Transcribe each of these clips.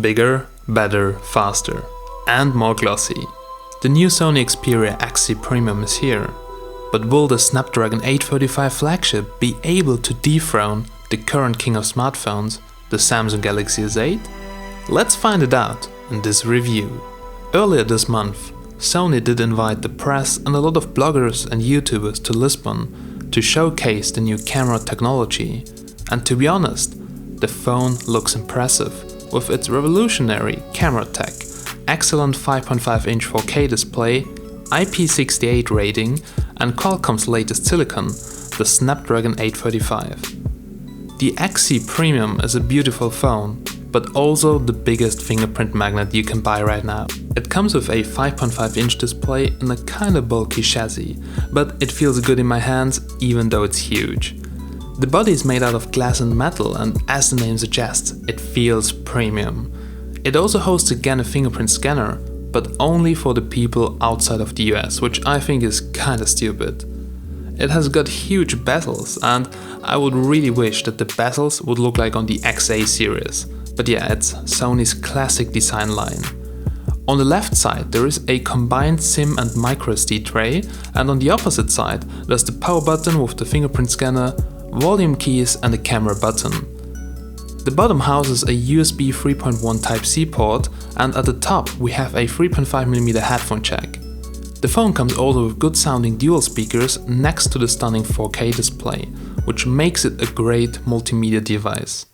Bigger, better, faster, and more glossy. The new Sony Xperia XZ Premium is here. But will the Snapdragon 835 flagship be able to dethrone the current king of smartphones, the Samsung Galaxy S8? Let's find it out in this review. Earlier this month, Sony did invite the press and a lot of bloggers and YouTubers to Lisbon to showcase the new camera technology. And to be honest, the phone looks impressive with its revolutionary camera tech, excellent 5.5-inch 4K display, IP68 rating and Qualcomm's latest silicon, the Snapdragon 835. The XZ Premium is a beautiful phone, but also the biggest fingerprint magnet you can buy right now. It comes with a 5.5-inch display and a kinda bulky chassis, but it feels good in my hands even though it's huge. The body is made out of glass and metal, and as the name suggests, it feels premium. It also hosts again a fingerprint scanner, but only for the people outside of the US, which I think is kinda stupid. It has got huge bezels, and I would really wish that the bezels would look like on the XA series. But yeah, it's Sony's classic design line. On the left side there is a combined SIM and microSD tray, and on the opposite side there's the power button with the fingerprint scanner, volume keys and a camera button. The bottom houses a USB 3.1 Type-C port, and at the top we have a 3.5mm headphone jack. The phone comes also with good sounding dual speakers next to the stunning 4K display, which makes it a great multimedia device.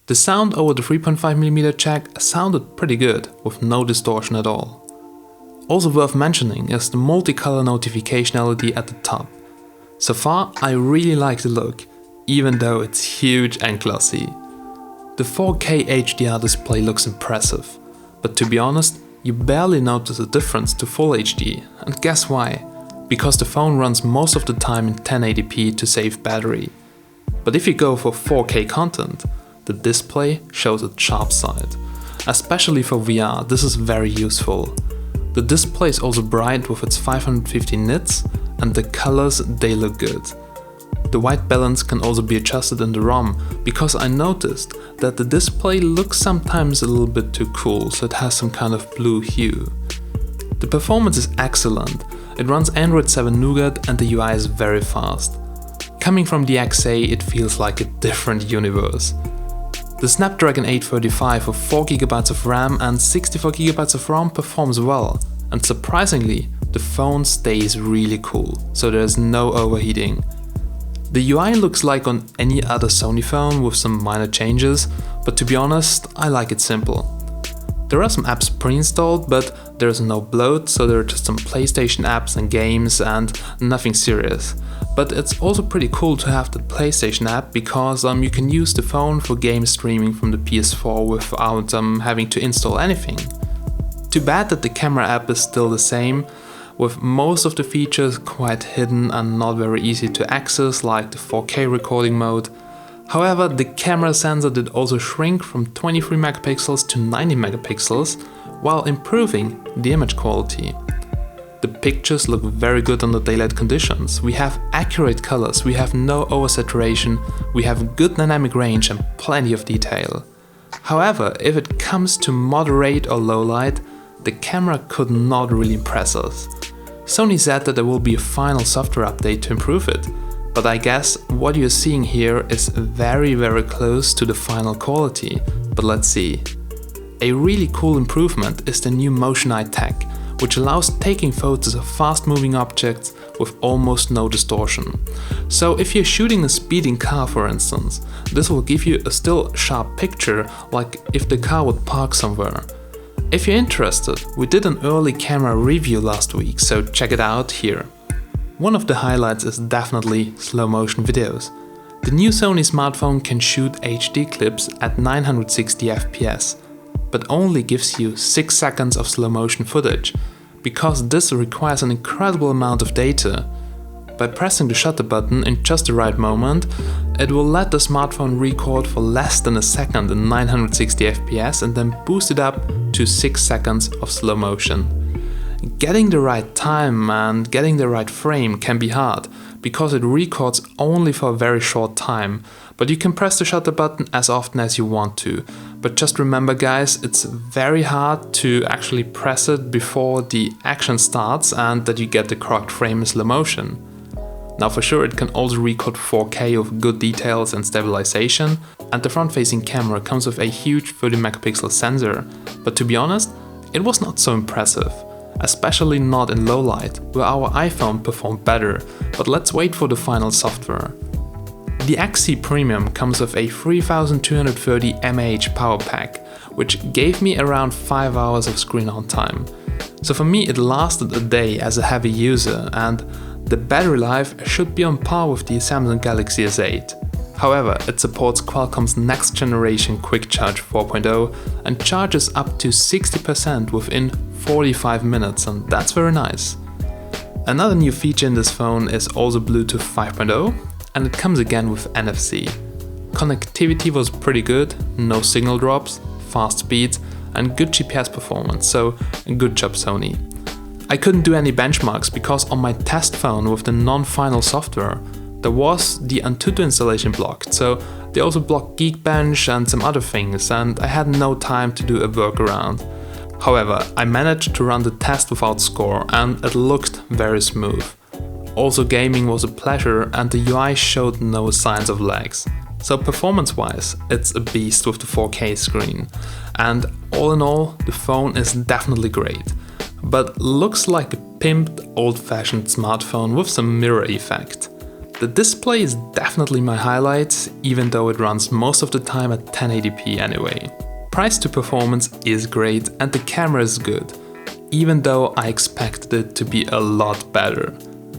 The sound over the 3.5mm jack sounded pretty good, with no distortion at all. Also worth mentioning is the multicolor notification LED at the top. So far I really like the look, even though it's huge and glossy. The 4K HDR display looks impressive, but to be honest, you barely notice a difference to Full HD, and guess why? Because the phone runs most of the time in 1080p to save battery. But if you go for 4K content, the display shows its sharp side. Especially for VR, this is very useful. The display is also bright with its 550 nits, and the colors, they look good. The white balance can also be adjusted in the ROM, because I noticed that the display looks sometimes a little bit too cool, so it has some kind of blue hue. The performance is excellent, it runs Android 7 Nougat and the UI is very fast. Coming from the XA, it feels like a different universe. The Snapdragon 835 with 4GB of RAM and 64GB of ROM performs well, and surprisingly, the phone stays really cool, so there's no overheating. The UI looks like on any other Sony phone with some minor changes, but to be honest, I like it simple. There are some apps pre-installed, but there's no bloat, so there are just some PlayStation apps and games and nothing serious. But it's also pretty cool to have the PlayStation app, because you can use the phone for game streaming from the PS4 without having to install anything. Too bad that the camera app is still the same, with most of the features quite hidden and not very easy to access, like the 4K recording mode. However, the camera sensor did also shrink from 23 megapixels to 90 megapixels, while improving the image quality. The pictures look very good under daylight conditions, we have accurate colors, we have no oversaturation, we have good dynamic range and plenty of detail. However, if it comes to moderate or low light, the camera could not really impress us. Sony said that there will be a final software update to improve it, but I guess what you're seeing here is very close to the final quality, but let's see. A really cool improvement is the new Motion Eye tech, which allows taking photos of fast-moving objects with almost no distortion. So if you're shooting a speeding car, for instance, this will give you a still sharp picture, like if the car would park somewhere. If you're interested, we did an early camera review last week, so check it out here. One of the highlights is definitely slow motion videos. The new Sony smartphone can shoot HD clips at 960 FPS, but only gives you 6 seconds of slow motion footage, because this requires an incredible amount of data. By pressing the shutter button in just the right moment, it will let the smartphone record for less than a second in 960 FPS and then boost it up to 6 seconds of slow motion. Getting the right time and getting the right frame can be hard, because it records only for a very short time, but you can press the shutter button as often as you want to. But just remember guys, it's very hard to actually press it before the action starts and that you get the correct frame in slow motion. Now for sure it can also record 4K with good details and stabilization, and the front-facing camera comes with a huge 30 megapixel sensor, but to be honest, it was not so impressive. Especially not in low light, where our iPhone performed better, but let's wait for the final software. The XZ Premium comes with a 3230 mAh power pack, which gave me around 5 hours of screen on time. So for me it lasted a day as a heavy user, and the battery life should be on par with the Samsung Galaxy S8. However, it supports Qualcomm's next generation Quick Charge 4.0 and charges up to 60% within 45 minutes, and that's very nice. Another new feature in this phone is also Bluetooth 5.0, and it comes again with NFC. Connectivity was pretty good, no signal drops, fast speeds and good GPS performance, so good job Sony. I couldn't do any benchmarks because on my test phone with the non-final software there was the Antutu installation blocked, so they also blocked Geekbench and some other things, and I had no time to do a workaround. However, I managed to run the test without score and it looked very smooth. Also gaming was a pleasure and the UI showed no signs of lags. So performance-wise, it's a beast with the 4K screen. And all in all, the phone is definitely great. But looks like a pimped old-fashioned smartphone with some mirror effect. The display is definitely my highlight, even though it runs most of the time at 1080p anyway. Price to performance is great and the camera is good, even though I expected it to be a lot better.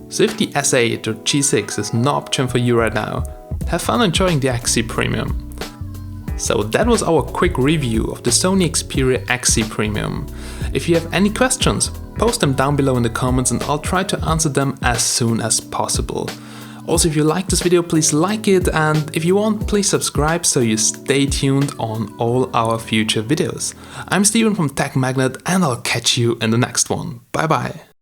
So if the S8 or G6 is no option for you right now, have fun enjoying the XZ Premium. So that was our quick review of the Sony Xperia XZ Premium. If you have any questions, post them down below in the comments and I'll try to answer them as soon as possible. Also, if you like this video, please like it, and if you want, please subscribe so you stay tuned on all our future videos. I'm Steven from Tech Magnet and I'll catch you in the next one. Bye bye.